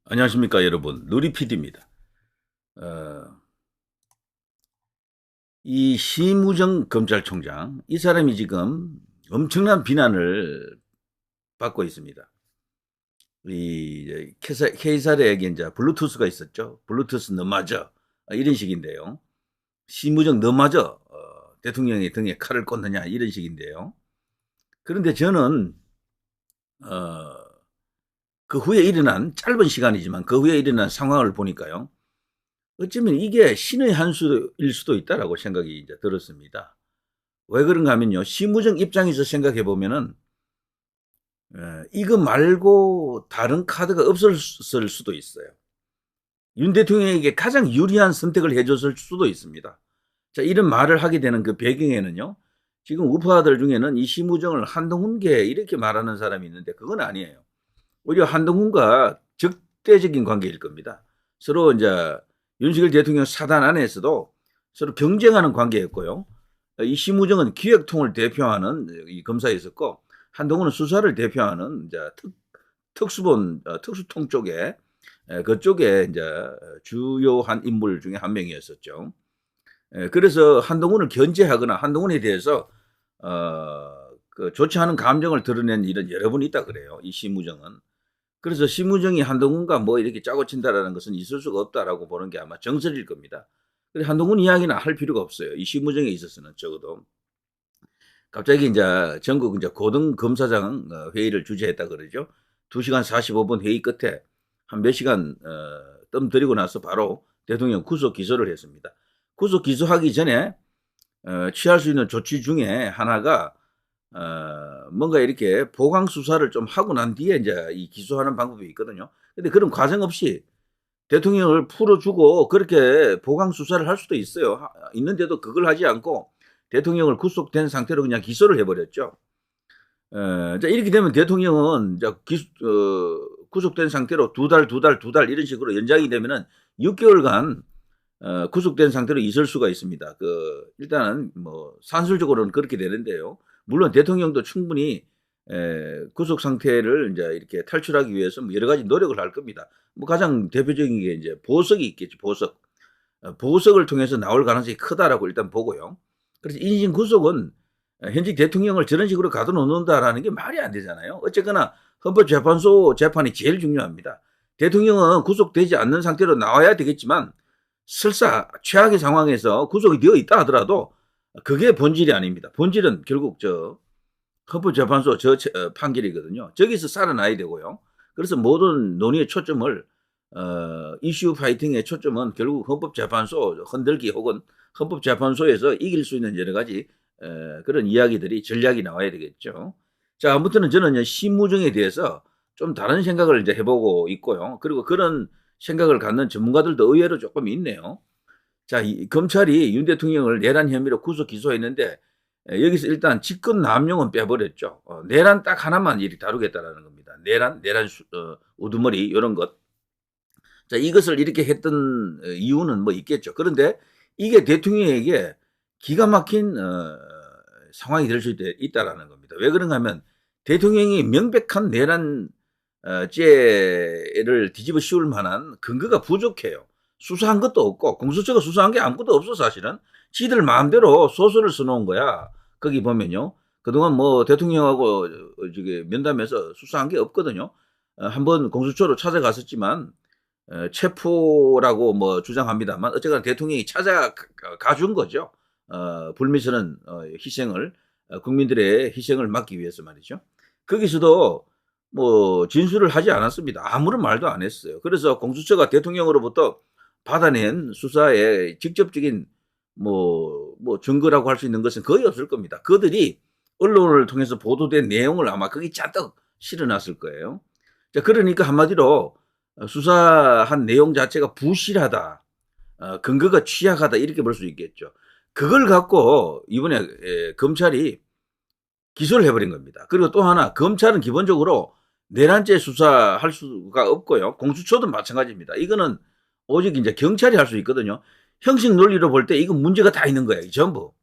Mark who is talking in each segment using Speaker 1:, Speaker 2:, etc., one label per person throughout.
Speaker 1: 안녕하십니까 여러분. 누리PD입니다. 어, 이 심우정 검찰총장 이 사람이 지금 엄청난 비난을 받고 있습니다. 이 K사례에게 이제 블루투스가 있었죠. 블루투스 너 맞아 이런 식인데요. 심우정 너 맞아 대통령의 등에 칼을 꽂느냐 이런 식인데요. 그런데 저는 어, 그 후에 일어난 짧은 시간이지만 그 후에 일어난 상황을 보니까요. 어쩌면 이게 신의 한 수일 수도 있다라고 생각이 이제 들었습니다. 왜 그런가 하면요. 실무적 입장에서 생각해 보면은 이거 말고 다른 카드가 없었을 수도 있어요. 윤 대통령에게 가장 유리한 선택을 해줬을 수도 있습니다. 자, 이런 말을 하게 되는 그 배경에는요. 지금 우파들 중에는 이 심우정을 한동훈계 이렇게 말하는 사람이 있는데 그건 아니에요. 오히려 한동훈과 적대적인 관계일 겁니다. 서로 이제 윤석열 대통령 사단 안에서도 서로 경쟁하는 관계였고요. 이 심우정은 기획통을 대표하는 이 검사였었고 한동훈은 수사를 대표하는 이제 특수본 특수통 쪽에 그쪽에 이제 주요한 인물 중에 한 명이었었죠. 그래서 한동훈을 견제하거나 한동훈에 대해서 그 좋지 않은 감정을 드러낸 일은 여러 번 있다 그래요. 이 심우정은. 그래서 심우정이 한동훈과 뭐 이렇게 짜고 친다라는 것은 있을 수가 없다라고 보는 게 아마 정설일 겁니다. 근데 한동훈 이야기는 할 필요가 없어요. 이 심우정에 있어서는 적어도. 갑자기 이제 전국 이제 고등검사장 회의를 주재했다 그러죠. 2시간 45분 회의 끝에 한 몇 시간 뜸 들이고 나서 바로 대통령 구속 기소를 했습니다. 구속 기소하기 전에 취할 수 있는 조치 중에 하나가 뭔가 이렇게 보강 수사를 좀 하고 난 뒤에 이제 이 기소하는 방법이 있거든요. 근데 그런 과정 없이 대통령을 풀어주고 그렇게 보강 수사를 할 수도 있어요. 있는데도 그걸 하지 않고 대통령을 구속된 상태로 그냥 기소를 해버렸죠. 자, 이렇게 되면 대통령은 구속된 상태로 두 달 이런 식으로 연장이 되면은 6개월간 구속된 상태로 있을 수가 있습니다. 일단은 뭐 산술적으로는 그렇게 되는데요. 물론 대통령도 충분히 구속 상태를 이제 이렇게 탈출하기 위해서 뭐 여러 가지 노력을 할 겁니다. 뭐 가장 대표적인 게 이제 보석이 있겠죠. 보석. 보석을 통해서 나올 가능성이 크다라고 일단 보고요. 그래서 인신 구속은 현직 대통령을 저런 식으로 가둬놓는다라는 게 말이 안 되잖아요. 어쨌거나 헌법재판소 재판이 제일 중요합니다. 대통령은 구속되지 않는 상태로 나와야 되겠지만 설사 최악의 상황에서 구속이 되어 있다 하더라도 그게 본질이 아닙니다. 본질은 결국 헌법재판소 판결이거든요. 저기서 살아나야 되고요. 그래서 모든 논의의 초점을 이슈 파이팅의 초점은 결국 헌법재판소 흔들기 혹은 헌법재판소에서 이길 수 있는 여러 가지 그런 이야기들이 전략이 나와야 되겠죠. 자, 아무튼 저는 심무정에 대해서 좀 다른 생각을 이제 해보고 있고요. 그리고 그런 생각을 갖는 전문가들도 의외로 조금 있네요. 자, 검찰이 윤 대통령을 내란 혐의로 구속 기소했는데 여기서 일단 직권 남용은 빼버렸죠. 내란 딱 하나만 이렇게 다루겠다라는 겁니다. 내란 우두머리 이런 것. 자, 이것을 이렇게 했던 이유는 뭐 있겠죠. 그런데 이게 대통령에게 기가 막힌 상황이 될 수 있다라는 겁니다. 왜 그런가 하면 대통령이 명백한 내란 죄를 뒤집어 씌울 만한 근거가 부족해요. 수사한 것도 없고 공수처가 수사한 게 아무것도 없어 사실은. 지들 마음대로 소설을 써놓은 거야. 거기 보면요. 그동안 뭐 대통령하고 면담해서 수사한 게 없거든요. 한번 공수처로 찾아갔었지만 체포라고 뭐 주장합니다만 어쨌거나 대통령이 찾아가 준 거죠. 불미스러운 희생을 국민들의 희생을 막기 위해서 말이죠. 거기서도 뭐 진술을 하지 않았습니다. 아무런 말도 안 했어요. 그래서 공수처가 대통령으로부터 받아낸 수사에 직접적인 뭐 증거라고 할 수 있는 것은 거의 없을 겁니다. 그들이 언론을 통해서 보도된 내용을 아마 거기 잔뜩 실어놨을 거예요. 자, 그러니까 한마디로 수사한 내용 자체가 부실하다, 근거가 취약하다 이렇게 볼 수 있겠죠. 그걸 갖고 이번에 검찰이 기소를 해버린 겁니다. 그리고 또 하나 검찰은 기본적으로 내란죄 수사할 수가 없고요. 공수처도 마찬가지입니다. 이거는 오직 이제 경찰이 할 수 있거든요. 형식 논리로 볼 때 이거 문제가 다 있는 거예요. 전부.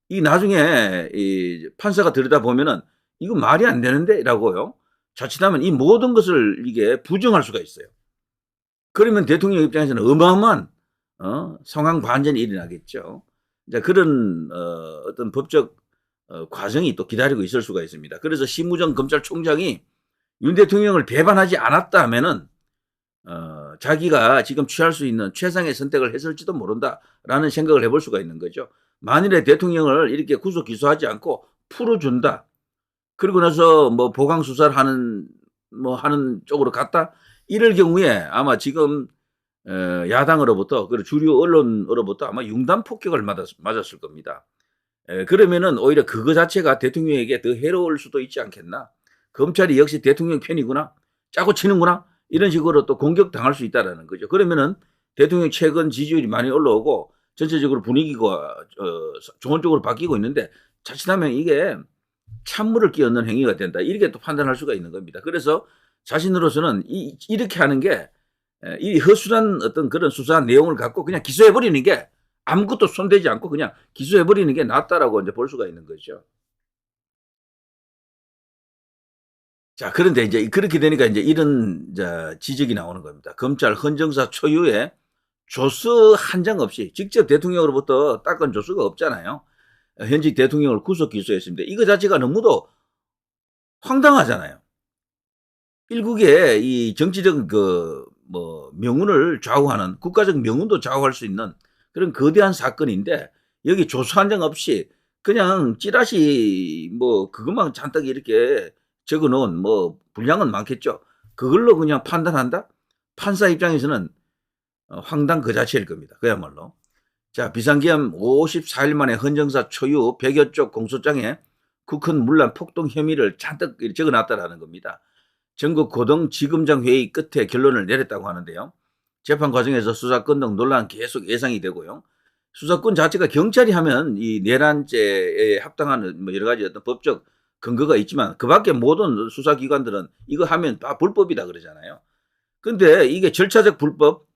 Speaker 1: 이 나중에 이 판사가 들여다 보면은 이거 말이 안 되는데라고요. 자칫하면 이 모든 것을 이게 부정할 수가 있어요. 그러면 대통령 입장에서는 어마어마한 상황 반전이 일어나겠죠. 이제 그런 어떤 법적 과정이 또 기다리고 있을 수가 있습니다. 그래서 심우정 검찰총장이 윤 대통령을 배반하지 않았다 하면은 자기가 지금 취할 수 있는 최상의 선택을 했을지도 모른다라는 생각을 해볼 수가 있는 거죠. 만일에 대통령을 이렇게 구속 기소하지 않고 풀어준다. 그리고 나서 뭐 보강 수사를 하는 쪽으로 갔다. 이럴 경우에 아마 지금 야당으로부터 그리고 주류 언론으로부터 아마 융단 폭격을 맞았을 겁니다. 그러면은 오히려 그거 자체가 대통령에게 더 해로울 수도 있지 않겠나. 검찰이 역시 대통령 편이구나. 짜고 치는구나. 이런 식으로 또 공격당할 수 있다라는 거죠. 그러면은 대통령 최근 지지율이 많이 올라오고 전체적으로 분위기가 좋은 쪽으로 바뀌고 있는데 자칫하면 이게 찬물을 끼얹는 행위가 된다. 이렇게 또 판단할 수가 있는 겁니다. 그래서 자신으로서는 이렇게 하는 게 이 허술한 어떤 그런 수사한 내용을 갖고 그냥 기소해버리는 게 아무것도 손대지 않고 그냥 기소해버리는 게 낫다라고 이제 볼 수가 있는 거죠. 자, 그런데 이제 그렇게 되니까 이제 이런 지적이 나오는 겁니다. 검찰 헌정사 초유에 조서 한 장 없이 직접 대통령으로부터 닦은 조서가 없잖아요. 현직 대통령을 구속 기소했습니다. 이거 자체가 너무도 황당하잖아요. 일국의 이 정치적 명운을 좌우하는 국가적 명운도 좌우할 수 있는 그런 거대한 사건인데 여기 조서 한 장 없이 그냥 찌라시 그것만 잔뜩 이렇게 적어 놓은 분량은 많겠죠. 그걸로 그냥 판단한다? 판사 입장에서는 황당 그 자체일 겁니다. 그야말로. 자, 비상기한 54일 만에 헌정사 초유 100여 쪽 공소장에 국헌 문란 폭동 혐의를 잔뜩 적어놨다라는 겁니다. 전국 고등지검장 회의 끝에 결론을 내렸다고 하는데요. 재판 과정에서 수사권 등 논란 계속 예상이 되고요. 수사권 자체가 경찰이 하면 이 내란죄에 합당한 여러 가지 어떤 법적 근거가 있지만 그 밖에 모든 수사기관들은 이거 하면 다 불법이다 그러잖아요. 근데 이게 절차적 불법,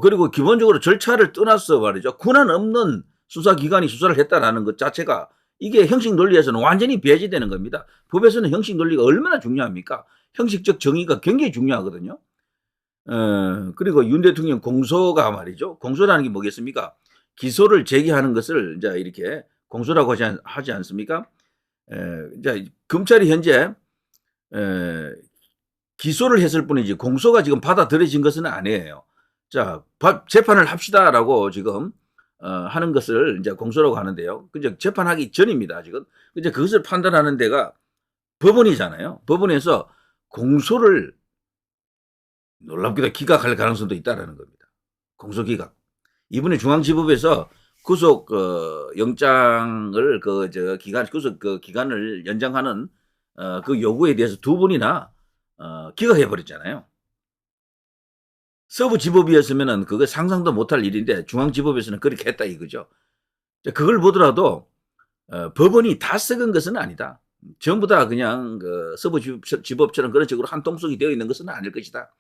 Speaker 1: 그리고 기본적으로 절차를 떠나서 말이죠. 권한 없는 수사기관이 수사를 했다라는 것 자체가 이게 형식 논리에서는 완전히 배제되는 겁니다. 법에서는 형식 논리가 얼마나 중요합니까? 형식적 정의가 굉장히 중요하거든요. 그리고 윤 대통령 공소가 말이죠. 공소라는 게 뭐겠습니까? 기소를 제기하는 것을 이제 이렇게 공소라고 하지 않습니까? 이제 검찰이 현재 기소를 했을 뿐이지 공소가 지금 받아들여진 것은 아니에요. 자, 재판을 합시다라고 지금 하는 것을 이제 공소라고 하는데요. 그죠? 재판하기 전입니다. 지금. 이제 그것을 판단하는 데가 법원이잖아요. 법원에서 공소를 놀랍게도 기각할 가능성도 있다라는 겁니다. 공소 기각. 이번에 중앙지법에서 구속 영장을 구속 기간을 연장하는 그 요구에 대해서 두 번이나 기각해 버렸잖아요. 서부지법이었으면은 그거 상상도 못할 일인데 중앙지법에서는 그렇게 했다 이거죠. 그걸 보더라도 법원이 다 썩은 것은 아니다. 전부 다 그냥 서부지법처럼 그런 식으로 한 통속이 되어 있는 것은 아닐 것이다.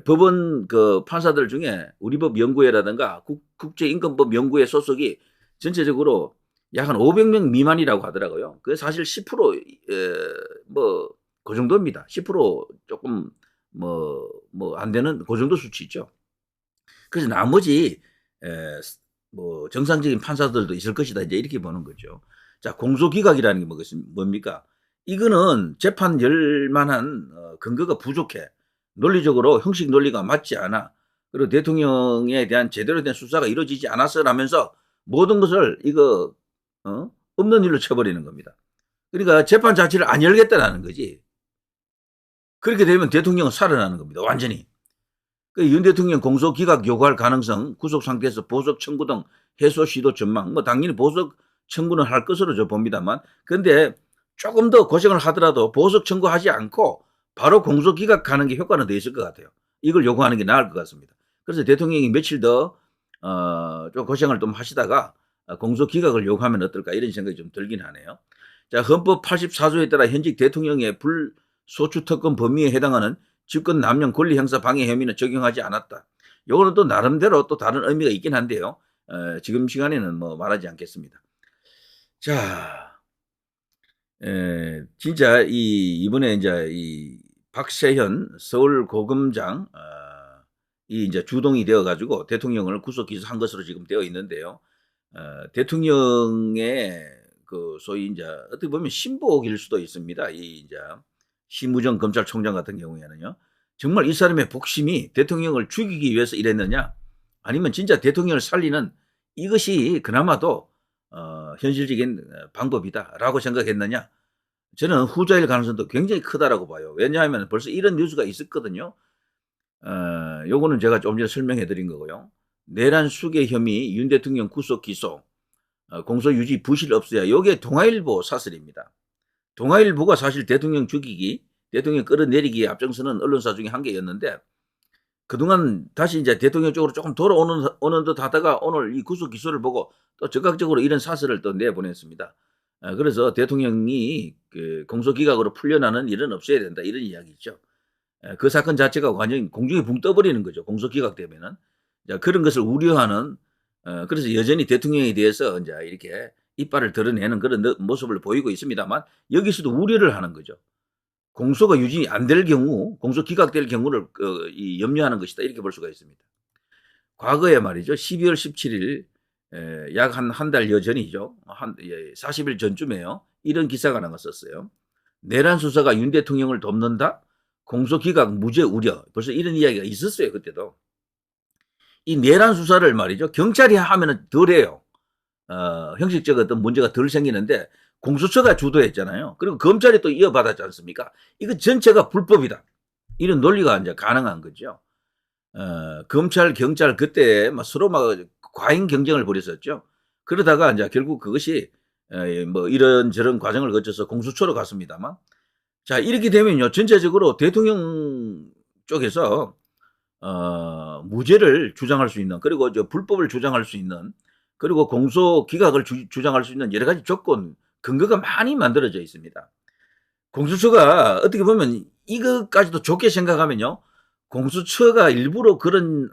Speaker 1: 법원 판사들 중에 우리법 연구회라든가 국제인권법 연구회 소속이 전체적으로 약 한 500명 미만이라고 하더라고요. 그게 사실 10% 그 정도입니다. 10% 조금 안 되는 그 정도 수치죠. 그래서 나머지 정상적인 판사들도 있을 것이다. 이제 이렇게 보는 거죠. 자, 공소기각이라는 게 뭡니까? 이거는 재판 열 만한 근거가 부족해. 논리적으로 형식 논리가 맞지 않아. 그리고 대통령에 대한 제대로 된 수사가 이루어지지 않았어라면서 모든 것을 이거 없는 일로 쳐버리는 겁니다. 그러니까 재판 자체를 안 열겠다라는 거지. 그렇게 되면 대통령은 살아나는 겁니다. 완전히. 윤 대통령 공소 기각 요구할 가능성, 구속 상태에서 보석 청구 등 해소 시도 전망, 당연히 보석 청구는 할 것으로 저 봅니다만, 그런데 조금 더 고생을 하더라도 보석 청구하지 않고 바로 공소 기각하는 게 효과는 더 있을 것 같아요. 이걸 요구하는 게 나을 것 같습니다. 그래서 대통령이 며칠 더 좀 고생을 좀 하시다가 공소 기각을 요구하면 어떨까 이런 생각이 좀 들긴 하네요. 자, 헌법 84조에 따라 현직 대통령의 불소추특권 범위에 해당하는 집권 남용 권리 행사 방해 혐의는 적용하지 않았다. 요거는 또 나름대로 또 다른 의미가 있긴 한데요. 지금 시간에는 말하지 않겠습니다. 자, 진짜 이번에 이제 이 박세현 서울고검장 이제 주동이 되어가지고 대통령을 구속 기소한 것으로 지금 되어 있는데요. 대통령의 그 소위 이제 어떻게 보면 신복일 수도 있습니다. 이 이제 심우정 검찰총장 같은 경우에는요. 정말 이 사람의 복심이 대통령을 죽이기 위해서 이랬느냐, 아니면 진짜 대통령을 살리는 이것이 그나마도 현실적인 방법이다라고 생각했느냐. 저는 후자일 가능성도 굉장히 크다라고 봐요. 왜냐하면 벌써 이런 뉴스가 있었거든요. 요거는 제가 좀 전에 설명해 드린 거고요. 내란 수괴 혐의 윤 대통령 구속 기소, 공소 유지 부실 없어야, 요게 동아일보 사설입니다. 동아일보가 사실 대통령 죽이기, 대통령 끌어내리기에 앞장서는 언론사 중에 한 개였는데, 그동안 다시 이제 대통령 쪽으로 조금 돌아오는 듯 하다가 오늘 이 구속 기소를 보고 또 적극적으로 이런 사설을 또 내보냈습니다. 그래서 대통령이 그 공소기각으로 풀려나는 일은 없어야 된다, 이런 이야기죠. 그 사건 자체가 완전히 공중에 붕 떠버리는 거죠. 공소기각 되면은. 그런 것을 우려하는, 그래서 여전히 대통령에 대해서 이제 이렇게 이빨을 드러내는 그런 모습을 보이고 있습니다만, 여기서도 우려를 하는 거죠. 공소가 유지 안 될 경우, 공소 기각될 경우를 염려하는 것이다, 이렇게 볼 수가 있습니다. 과거에 말이죠, 12월 17일 약 한 달여 전이죠. 40일 전쯤에요. 이런 기사가 나갔었어요. 내란 수사가 윤 대통령을 돕는다? 공소 기각 무죄 우려. 벌써 이런 이야기가 있었어요, 그때도. 이 내란 수사를 말이죠, 경찰이 하면은 덜해요. 형식적 어떤 문제가 덜 생기는데, 공수처가 주도했잖아요. 그리고 검찰이 또 이어받았지 않습니까? 이거 전체가 불법이다, 이런 논리가 이제 가능한 거죠. 검찰, 경찰 그때 막 서로 막 과잉 경쟁을 벌였었죠. 그러다가 이제 결국 그것이 뭐 이런저런 과정을 거쳐서 공수처로 갔습니다만, 자, 이렇게 되면요, 전체적으로 대통령 쪽에서 무죄를 주장할 수 있는, 그리고 불법을 주장할 수 있는, 그리고 공소 기각을 주장할 수 있는 여러 가지 조건, 근거가 많이 만들어져 있습니다. 공수처가 어떻게 보면 이것까지도 좋게 생각하면요, 공수처가 일부러 그런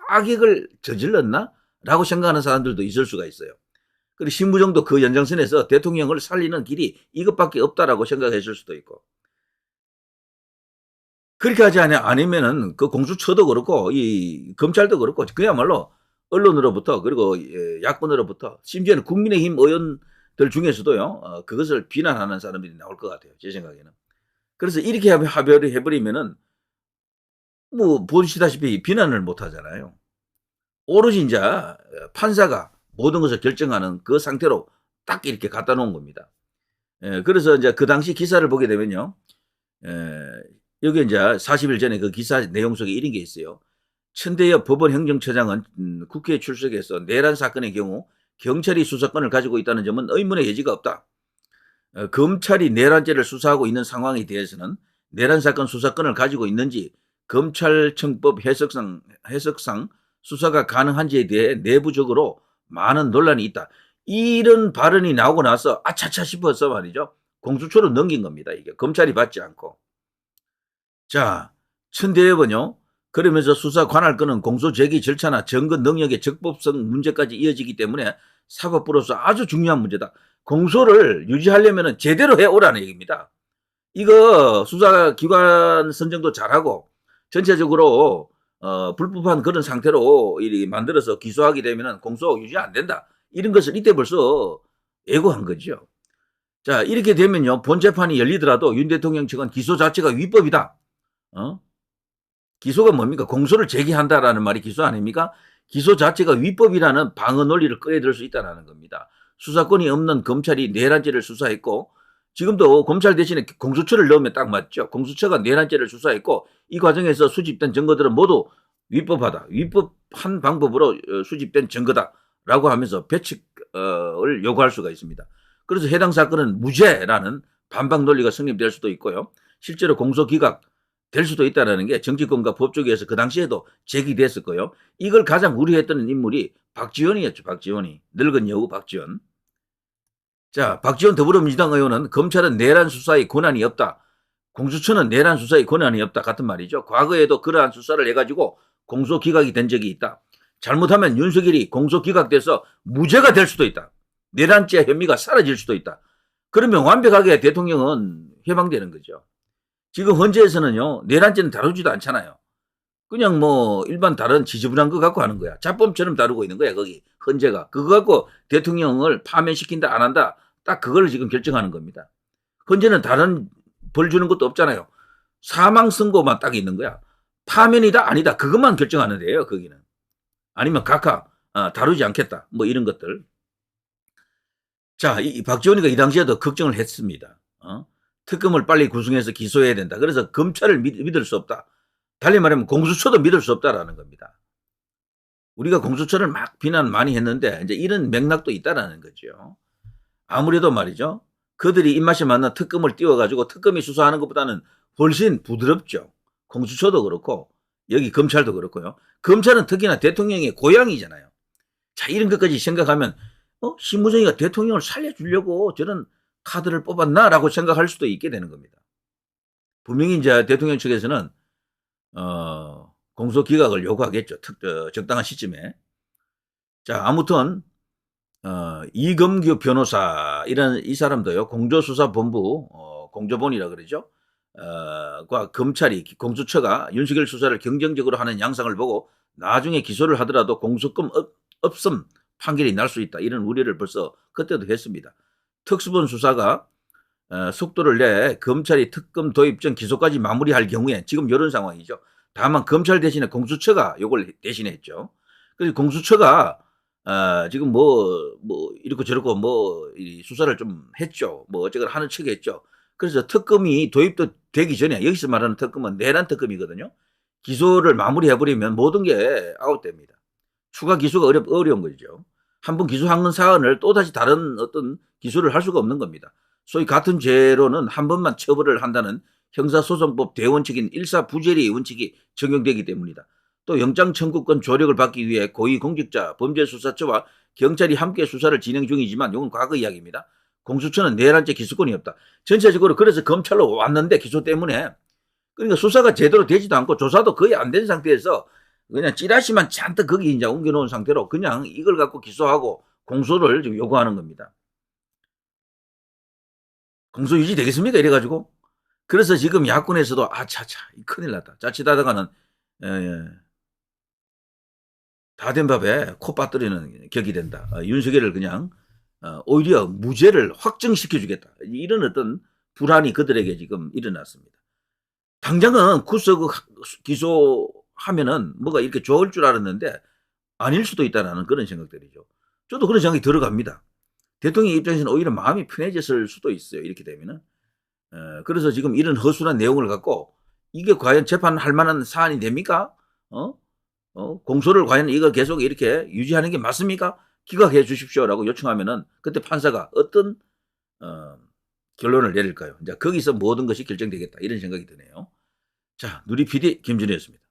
Speaker 1: 악역을 저질렀나? 라고 생각하는 사람들도 있을 수가 있어요. 그리고 신부정도 그 연장선에서 대통령을 살리는 길이 이것밖에 없다라고 생각했을 수도 있고. 그렇게 하지 않으면은 그 공수처도 그렇고 이 검찰도 그렇고 그야말로 언론으로부터, 그리고 야권으로부터, 심지어는 국민의힘 의원들 중에서도요, 그것을 비난하는 사람들이 나올 것 같아요, 제 생각에는. 그래서 이렇게 합의를 해버리면은 뭐 보시다시피 비난을 못 하잖아요. 오로지 이제 판사가 모든 것을 결정하는 그 상태로 딱 이렇게 갖다 놓은 겁니다. 그래서 이제 그 당시 기사를 보게 되면요, 여기 이제 40일 전에 그 기사 내용 속에 이런 게 있어요. 천대엽 법원 행정처장은 국회에 출석해서 내란 사건의 경우 경찰이 수사권을 가지고 있다는 점은 의문의 여지가 없다. 검찰이 내란죄를 수사하고 있는 상황에 대해서는 내란 사건 수사권을 가지고 있는지 검찰청법 해석상 수사가 가능한지에 대해 내부적으로 많은 논란이 있다. 이런 발언이 나오고 나서 아차차 싶어서 말이죠, 공수처로 넘긴 겁니다. 이게 검찰이 받지 않고. 자, 천대엽은요, 그러면서 수사 관할 건은 공소 제기 절차나 증거 능력의 적법성 문제까지 이어지기 때문에 사법부로서 아주 중요한 문제다. 공소를 유지하려면 제대로 해오라는 얘기입니다. 이거 수사기관 선정도 잘하고 전체적으로 불법한 그런 상태로 이렇게 만들어서 기소하게 되면 공소 유지 안 된다, 이런 것을 이때 벌써 예고한 거죠. 자, 이렇게 되면요, 본 재판이 열리더라도 윤 대통령 측은 기소 자체가 위법이다. 기소가 뭡니까? 공소를 제기한다라는 말이 기소 아닙니까? 기소 자체가 위법이라는 방어 논리를 끌어들 수 있다는 겁니다. 수사권이 없는 검찰이 내란죄를 수사했고, 지금도 검찰 대신에 공수처를 넣으면 딱 맞죠. 공수처가 내란죄를 수사했고, 이 과정에서 수집된 증거들은 모두 위법하다, 위법한 방법으로 수집된 증거다라고 하면서 배측을 요구할 수가 있습니다. 그래서 해당 사건은 무죄라는 반박 논리가 성립될 수도 있고요, 실제로 공소기각 될 수도 있다는 게 정치권과 법조계에서 그 당시에도 제기됐을 거예요. 이걸 가장 우려했던 인물이 박지원이었죠. 박지원이. 늙은 여우 박지원. 자, 박지원 더불어민주당 의원은 검찰은 내란 수사의 권한이 없다, 공수처는 내란 수사의 권한이 없다 같은 말이죠. 과거에도 그러한 수사를 해가지고 공소기각이 된 적이 있다. 잘못하면 윤석열이 공소기각돼서 무죄가 될 수도 있다. 내란죄 혐의가 사라질 수도 있다. 그러면 완벽하게 대통령은 해방되는 거죠. 지금 헌재에서는요, 내란죄는 다루지도 않잖아요. 그냥 뭐 일반 다른 지저분한 거 갖고 하는 거야. 잡범처럼 다루고 있는 거야, 거기 헌재가. 그거 갖고 대통령을 파면시킨다 안 한다, 딱 그걸 지금 결정하는 겁니다. 헌재는 다른 벌 주는 것도 없잖아요. 사망 선고만 딱 있는 거야. 파면이다 아니다 그것만 결정하는 데예요, 거기는. 아니면 각하 다루지 않겠다, 뭐 이런 것들. 자, 이 박지원이가 이 당시에도 걱정을 했습니다. 특검을 빨리 구성해서 기소해야 된다. 그래서 검찰을 믿을 수 없다. 달리 말하면 공수처도 믿을 수 없다라는 겁니다. 우리가 공수처를 막 비난 많이 했는데 이제 이런 맥락도 있다라는 거죠. 아무래도 말이죠, 그들이 입맛에 맞는 특검을 띄워가지고 특검이 수사하는 것보다는 훨씬 부드럽죠. 공수처도 그렇고 여기 검찰도 그렇고요. 검찰은 특히나 대통령의 고향이잖아요. 자, 이런 것까지 생각하면 신무정이가 대통령을 살려주려고 저런 카드를 뽑았나라고 생각할 수도 있게 되는 겁니다. 분명히 이제 대통령 측에서는 공소 기각을 요구하겠죠. 적당한 시점에. 자, 아무튼 이검규 변호사 이 사람도요, 공조수사본부 공조본이라 그러죠. 과 검찰이 공수처가 윤석열 수사를 경쟁적으로 하는 양상을 보고 나중에 기소를 하더라도 공소권 없음 판결이 날 수 있다, 이런 우려를 벌써 그때도 했습니다. 특수본 수사가 속도를 내 검찰이 특검 도입 전 기소까지 마무리할 경우에 지금 이런 상황이죠. 다만 검찰 대신에 공수처가 이걸 대신했죠. 그래서 공수처가 지금 뭐 이렇고 저렇고 이 수사를 좀 했죠. 뭐 어쨌거나 하는 척 했죠. 그래서 특검이 도입도 되기 전에, 여기서 말하는 특검은 내란 특검이거든요. 기소를 마무리해버리면 모든 게 아웃됩니다. 추가 기소가 어려운 거죠. 한번 기소한 사안을 또다시 다른 어떤 기소를 할 수가 없는 겁니다. 소위 같은 죄로는 한 번만 처벌을 한다는 형사소송법 대원칙인 일사부재리 원칙이 적용되기 때문이다. 또 영장 청구권 조력을 받기 위해 고위공직자 범죄수사처와 경찰이 함께 수사를 진행 중이지만 이건 과거 이야기입니다. 공수처는 내란죄 기소권이 없다. 전체적으로 그래서 검찰로 왔는데 기소 때문에, 그러니까 수사가 제대로 되지도 않고 조사도 거의 안 된 상태에서 그냥 찌라시만 잔뜩 거기 이제 옮겨놓은 상태로 그냥 이걸 갖고 기소하고 공소를 지금 요구하는 겁니다. 공소 유지 되겠습니까? 이래가지고. 그래서 지금 야권에서도 차차 큰일 났다, 자칫하다가는 다 된 밥에 코 빠뜨리는 격이 된다. 윤석열을 그냥 오히려 무죄를 확정시켜주겠다, 이런 어떤 불안이 그들에게 지금 일어났습니다. 당장은 구속 기소하면은 뭐가 이렇게 좋을 줄 알았는데 아닐 수도 있다는 그런 생각들이죠. 저도 그런 생각이 들어갑니다. 대통령 입장에서는 오히려 마음이 편해졌을 수도 있어요, 이렇게 되면은. 그래서 지금 이런 허술한 내용을 갖고 이게 과연 재판할 만한 사안이 됩니까? 공소를 과연 이거 계속 이렇게 유지하는 게 맞습니까? 기각해 주십시오라고 요청하면은 그때 판사가 어떤 결론을 내릴까요? 이제 거기서 모든 것이 결정되겠다, 이런 생각이 드네요. 자, 누리 PD 김준희였습니다.